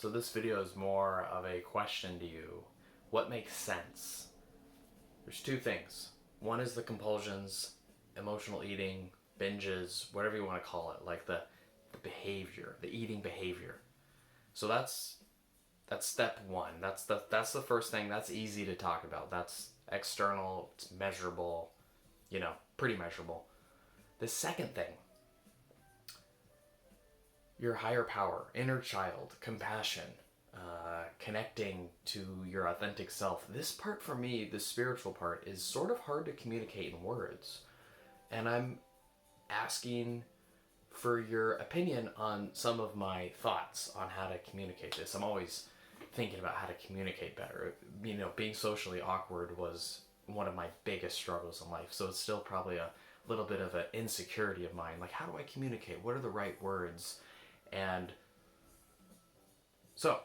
So this video is more of a question to you. What makes sense? There's two things. One is the compulsions, emotional eating, binges, whatever you want to call it, like the behavior, the eating behavior. So that's step one. That's the first thing. That's easy to talk about. That's external, it's measurable, pretty measurable. The second thing, your higher power, inner child, compassion, connecting to your authentic self. This part for me, the spiritual part, is sort of hard to communicate in words. And I'm asking for your opinion on some of my thoughts on how to communicate this. I'm always thinking about how to communicate better. Being socially awkward was one of my biggest struggles in life. So it's still probably a little bit of an insecurity of mine. Like, how do I communicate? What are the right words? And so,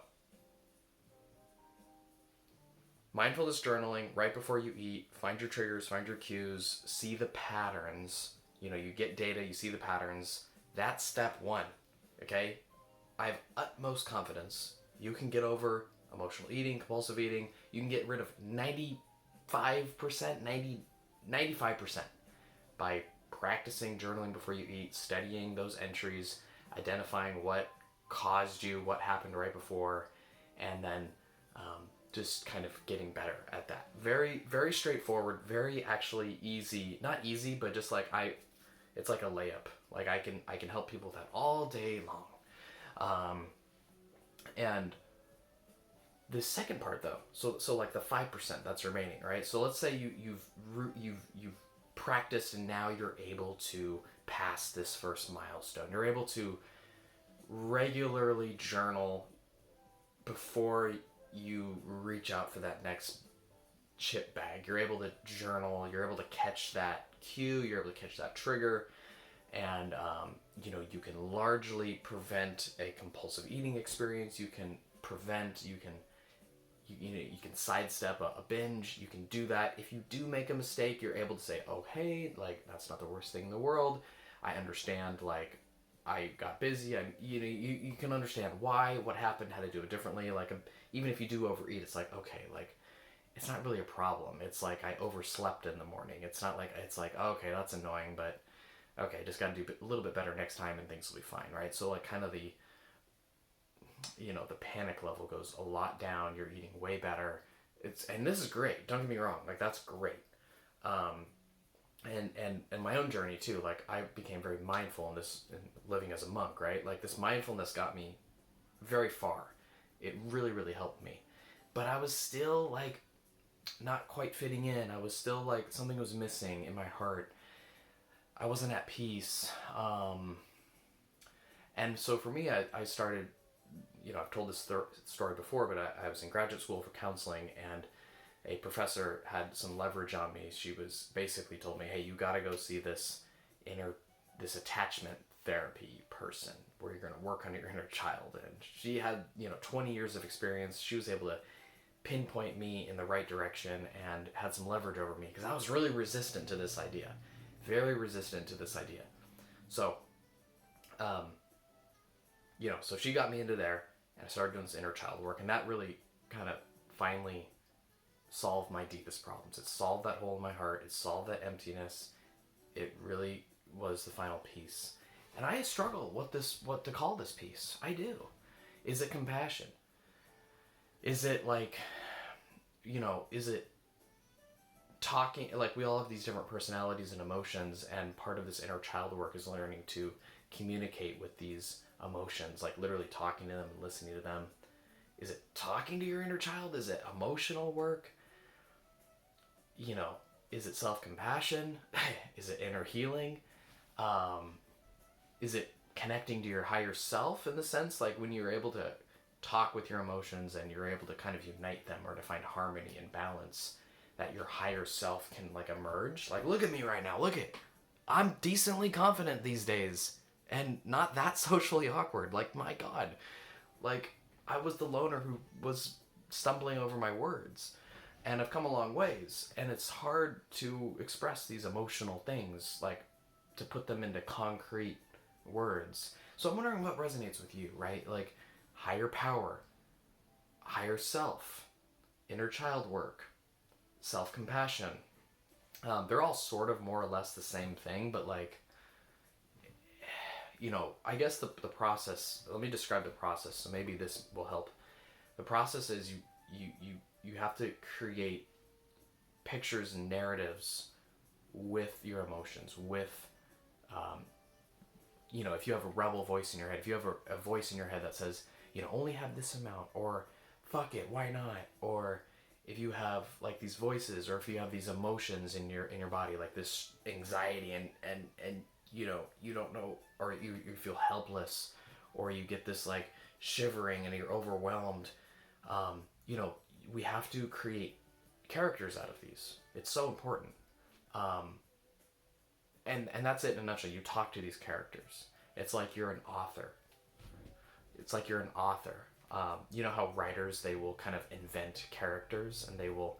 mindfulness journaling right before you eat, find your triggers, find your cues, see the patterns. You get data, you see the patterns. That's step one, okay? I have utmost confidence. You can get over emotional eating, compulsive eating. You can get rid of 95%, 95% by practicing journaling before you eat, studying those entries, identifying what caused you, what happened right before, and then just kind of getting better at that. Very, very straightforward, very actually easy. Not easy, but just like it's like a layup. Like I can help people with that all day long. And the second part though, so like the 5% that's remaining, right? So let's say you've practiced and now you're able to pass this first milestone. You're able to regularly journal before you reach out for that next chip bag. You're able to journal, you're able to catch that cue, you're able to catch that trigger, and you can largely prevent a compulsive eating experience. You can sidestep a binge. You can do that. If you do make a mistake, you're able to say, oh hey, like, that's not the worst thing in the world. I understand, like, I got busy. You can understand why, what happened, how to do it differently. Like, even if you do overeat, it's like, okay, like, it's not really a problem. It's like I overslept in the morning. It's not like, it's like, oh, okay, that's annoying, but okay, just got to do a little bit better next time and things will be fine, right? So like kind of the panic level goes a lot down. You're eating way better. And this is great. Don't get me wrong. Like, that's great. And my own journey too. Like, I became very mindful in this, in living as a monk, right? Like, this mindfulness got me very far. It really, really helped me. But I was still like not quite fitting in. I was still like, something was missing in my heart. I wasn't at peace. And so for me, I started, I've told this story before, but I was in graduate school for counseling, and a professor had some leverage on me. She was basically told me, hey, you got to go see this attachment therapy person where you're going to work on your inner child. And she had, 20 years of experience. She was able to pinpoint me in the right direction and had some leverage over me because I was really resistant to this idea. Very resistant to this idea. So, so she got me into there, and I started doing this inner child work, and that really kind of finally solved my deepest problems. It solved that hole in my heart. It solved that emptiness. It really was the final piece. And I struggle what to call this piece. I do. Is it compassion? Is it like, is it talking, like, we all have these different personalities and emotions, and part of this inner child work is learning to communicate with these emotions, like literally talking to them and listening to them. Is it talking to your inner child? Is it emotional work? Is it self-compassion? Is it inner healing? Is it connecting to your higher self, in the sense, like when you're able to talk with your emotions and you're able to kind of unite them, or to find harmony and balance, that your higher self can like emerge? Like, look at me right now. I'm decently confident these days and not that socially awkward. Like, my God, like, I was the loner who was stumbling over my words, and I've come a long ways, and it's hard to express these emotional things, like to put them into concrete words. So I'm wondering what resonates with you, right? Like, higher power, higher self, inner child work, self-compassion. They're all sort of more or less the same thing, but like, I guess the process, let me describe the process, so maybe this will help. The process is you have to create pictures and narratives with your emotions, with, if you have a rebel voice in your head, if you have a voice in your head that says, only have this amount, or fuck it, why not? Or if you have like these voices, or if you have these emotions in your body, like this anxiety and you don't know, or you feel helpless, or you get this like shivering and you're overwhelmed, um, you know, we have to create characters out of these. It's so important. Um, and that's it in a nutshell. You talk to these characters. It's like you're an author. It's like you're an author. You know how writers, they will kind of invent characters and they will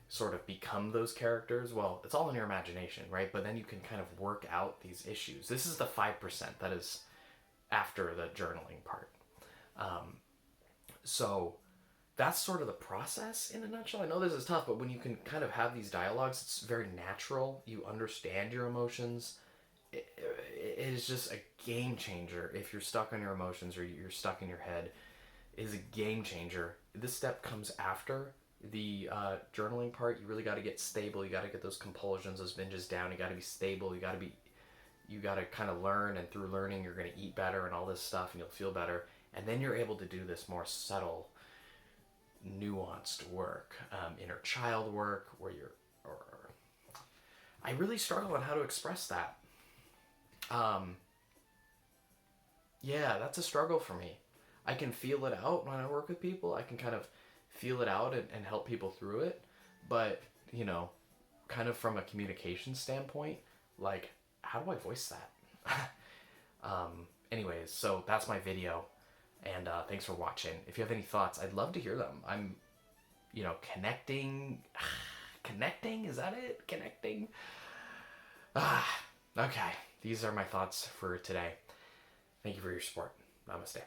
sort of become those characters? Well, it's all in your imagination, right? But then you can kind of work out these issues. This is the 5% that is after the journaling part. So that's sort of the process in a nutshell. I know this is tough, but when you can kind of have these dialogues, it's very natural. You understand your emotions. It is just a game changer. If you're stuck on your emotions or you're stuck in your head, it is a game changer. This step comes after the journaling part. You really got to get stable. You got to get those compulsions, those binges down. You got to be stable. You got to kind of learn, and through learning, you're going to eat better and all this stuff, and you'll feel better. And then you're able to do this more subtle, nuanced work, inner child work, where I really struggle on how to express that. Yeah, that's a struggle for me. I can feel it out when I work with people. I can kind of feel it out and help people through it. But, kind of from a communication standpoint, like, how do I voice that? Anyways, so that's my video. And thanks for watching. If you have any thoughts, I'd love to hear them. I'm, connecting. Connecting? Is that it? Connecting? Okay. These are my thoughts for today. Thank you for your support. Namaste.